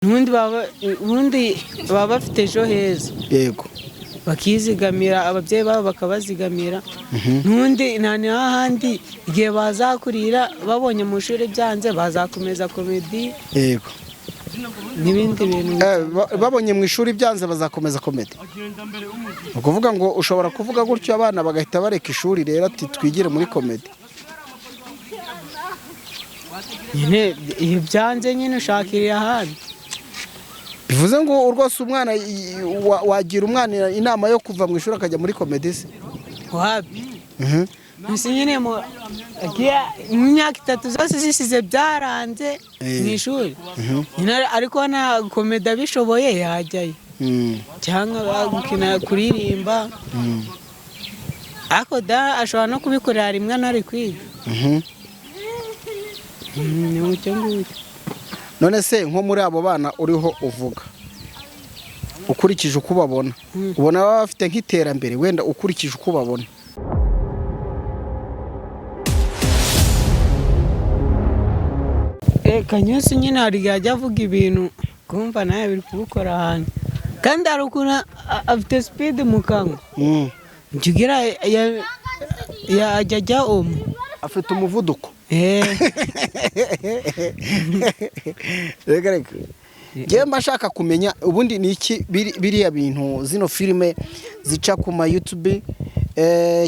ubundi baba bafite ejo heza, yego, bakizigamira, ababyeyi babo bakabazigamira, n'undi nta n'ahandi igihe bazakurira babonye mu ishuri byanze bazakomeza komedi, yego, n'ibindi bintu. babonye mu ishuri byanze bazakomeza komedi. Ni ukuvuga ngo ushobora kuvuga gutyo abana bagahita bareka ishuri, rero ati twigire muri komedi. Nyine iyo byanze nyine ushakira ahandi. Bivuze ngo rwose umwana wagira umwana inama yo kuva mu ishuri akajya muri komedi se? Wapi? Musi nyine mu myaka 3 zose zisize byaranze mu ishuri. Ariko na komedi abishoboye yajyayo. Cyangwa gukina kuririmba. Ako da ashobora no kubikorera rimwe nari kwiga. Ni mucyo ngicyo. None se nko muri abo bana uriho uvuga, ukurikije uko babona, ubona baba bafite nk'iterambere wenda ukurikije uko babona? Kanyusi nyine hari yajya avuga ibintu kumva nawe biri kubukora ahantu, kandi hari ukuntu afite speed mu kanwa, njugira yajya afite umuvuduko. Reka ngewe mba nshaka kumenya ubundi ni iki biriya bintu, zino filime zica ku ma YouTube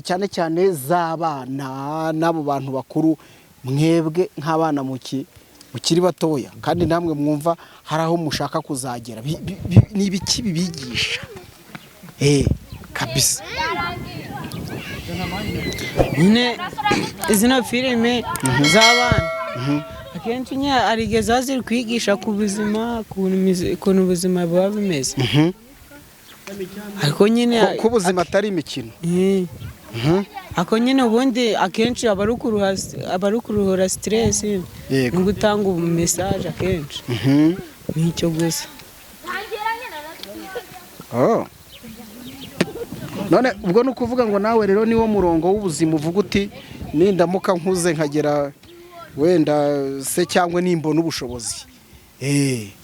cyane cyane z'abana n'abo bantu bakuru, mwebwe nk'abana mukiri batoya kandi namwe mwumva hari aho mushaka kuzagera, ni ibiki bibigisha? Kabisa nyine zino filime z'abana akenshi nyine arigeze ziri kwigisha ku buzima, ukuntu ubuzima buba bimeze, ariko nyine ko ubuzima atari imikino. Ako nyine ubundi akenshi aba ari ukuruhura stress no gutanga message akenshi, nicyo gusa. None ubwo ni ukuvuga ngo nawe rero niwo murongo w'ubuzima uvuga uti nindamuka nkuze nkagera wenda se cyangwa nimbona ubushobozi,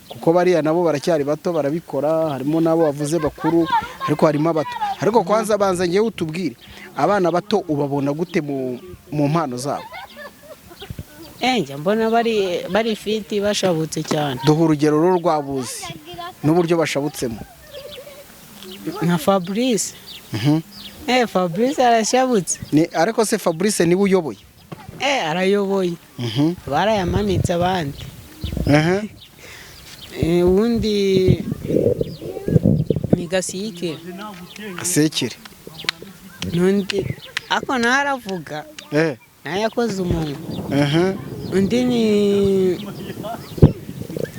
kuko bariya nabo baracyari bato barabikora, harimo nabo bavuze bakuru ariko harimo abato. Ariko kwanza banza ngewe utubwire abana bato ubabona gute mu mpano zabo? Njya mbona bari fiti bashabutse cyane. Duha urugero rw'abuzi n'uburyo bashabutsemo. Nka Fabrice. Fabrice arashabutse. Ariko se Fabrice niwe uyoboye? Arayoboye. Barayamanitse abandi. Ubundi ni Gasikire. Gasikire. Nundi ako naravuga. Naye yakoze umuntu. Undi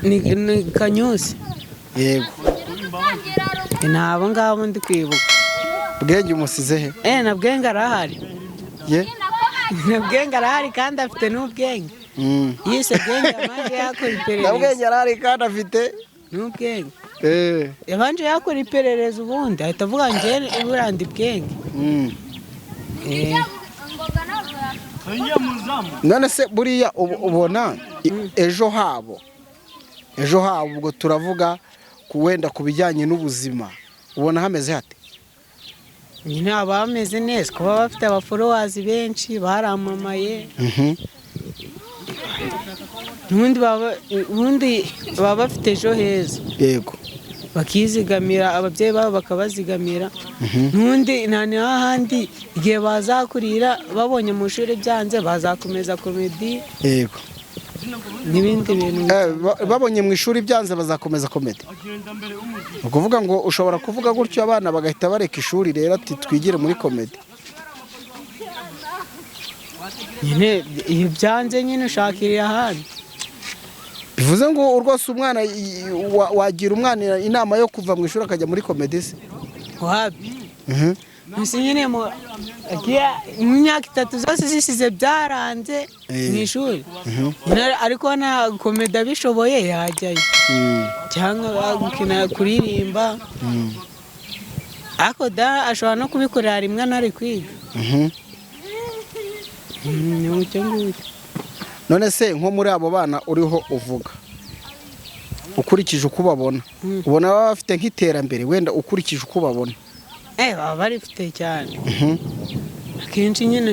ni Kanyusi. Yego. Nabo ngabo ndi kwibuka. Bwenge umusize he? Na Bwenge arahari. Na Bwenge arahari kandi afite n'ubwenge. Yise Bwenge amanje yakora iperereza. Na Bwenge arahari kandi afite n'ubwenge. Yabanje yakora iperereza ubundi ahita avuga nje burandi Bwenge. None se buriya ubona ejo habo ubwo turavuga wenda ku bijyanye n'ubuzima, ubona hameze hate? Nyine abameze neza kuba bafite abafollowers benshi baramamaye, ubundi baba bafite ejo heza, yego, bakizigamira, ababyeyi babo bakabazigamira, n'undi nta n'ahandi igihe bazakurira babonye mu ishuri byanze bazakomeza komedi, yego, n'ibindi bintu. babonye mu ishuri byanze bazakomeza komedi. Ni ukuvuga ngo ushobora kuvuga gutyo abana bagahita bareka ishuri, rero ati twigire muri komedi. Nyine iyo byanze nyine ushakira ahandi. Bivuze ngo rwose umwana wagira umwana inama yo kuva mu ishuri akajya muri komedi se? Wapi? Musi nyine mu myaka 3 zose zisize byaranze mu ishuri, ariko na komedi abishoboye yajyayo, cyangwa gukina kuririmba, ako da ashobora no kubikorera rimwe nari kwiga. Ni mucyo ngicyo. None se nko muri abo bana uriho uvuga, ukurikije uko ubabona ubona baba bafite nk'iterambere wenda ukurikije uko ubabona baba barifite cyane akenshi nyine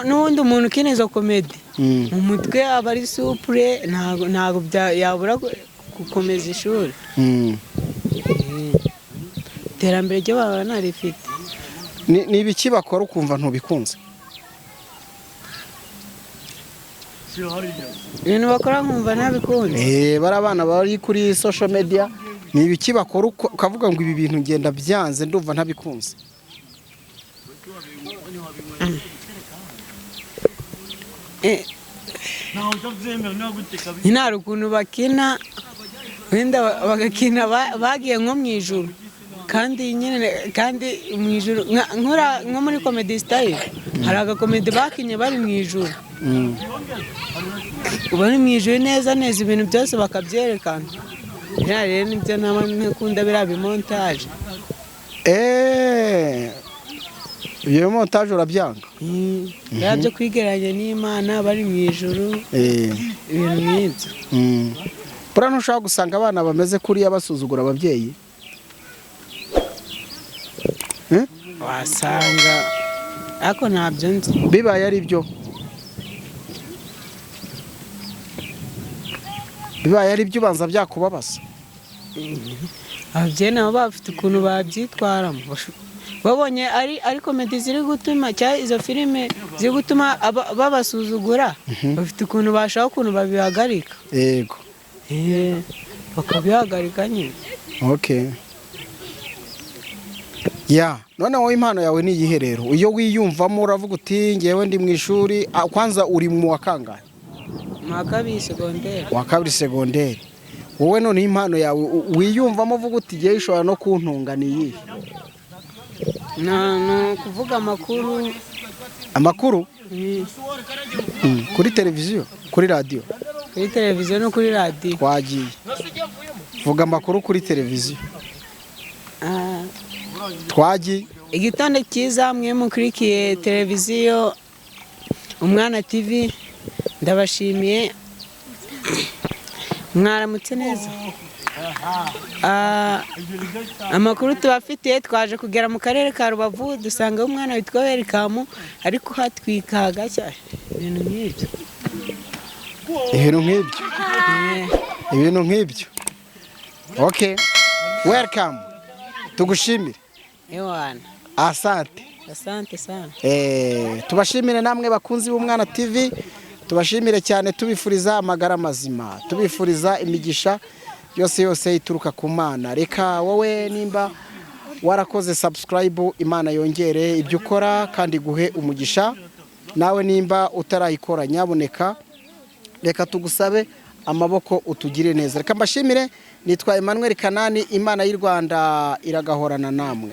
n'ubundi umuntu ukina izo komedi mu mutwe aba ari supure ntabwo yabura gukomeza ishuri iterambere ryo baba narifite ni ibiki bakora ukumva ntubikunze ibintu bakora nkumva ntabikunze bari abana bari kuri social media ni ibiki bakora ukavuga ngo ibi bintu ngenda byanze ndumva ntabikunze nyine hari ukuntu bakina wenda bagakina bagiye nko mu ijoro kandi mu ijoro nko muri comedy style hari agakomedi bakinye bari mu ijoro bari mu ijoro neza ibintu byose bakabyerekana rero nibyo ntakunda biriya bimontaje iyo montaje urabyanga biriya byo kwigeranya n'Imana bari mu ijoro ibintu nk'ibyo buriya ntushobora gusanga abana bameze kuriya basuzugura ababyeyi wasanga ariko ntabyo nzi bibaye ari byo ubanza byakubabaza ababyeyi nabo bafite ukuntu babyitwaramo babonye ari komedi ziri gutuma cyangwa izo filime ziri gutuma babasuzugura bafite ukuntu bashaka ukuntu babihagarika yego bakabihagarika nyine none wowe impano yawe ni iyihe rero iyo wiyumvamo uravuga uti ngewe ndi mu ishuri kwanza uri mu wa kangahe mu wa kabiri segonderi wowe none impano yawe wiyumvamo uvuga uti ngewe ishobora no kuntunga ni iyihe ni ukuvuga amakuru kuri televiziyo kuri radiyo no kuri radiyo twagiye vuga amakuru kuri televiziyo twagiye igitondo cyiza mwe mukurikiye televiziyo Umwana TV ndabashimiye mwaramutse neza amakuru tubafitiye twaje kugera mu karere ka Rubavu dusanga umwana witwa Welcome ariko hatwika gacya ibintu nk'ibyo Welcome tugushimire asante sana tubashimire namwe bakunzi b'Umwana TV tubashimire cyane tubifuriza amagara mazima tubifuriza imigisha yose ituruka ku Mana reka wowe nimba warakoze subscribe Imana yongere ibyo ukora kandi guhe umugisha nawe nimba utarayikora nyaboneka reka tugusabe amaboko utugire neza reka mbashimire nitwa Emmanuel Kanani Imana y'u Rwanda iragahorana namwe.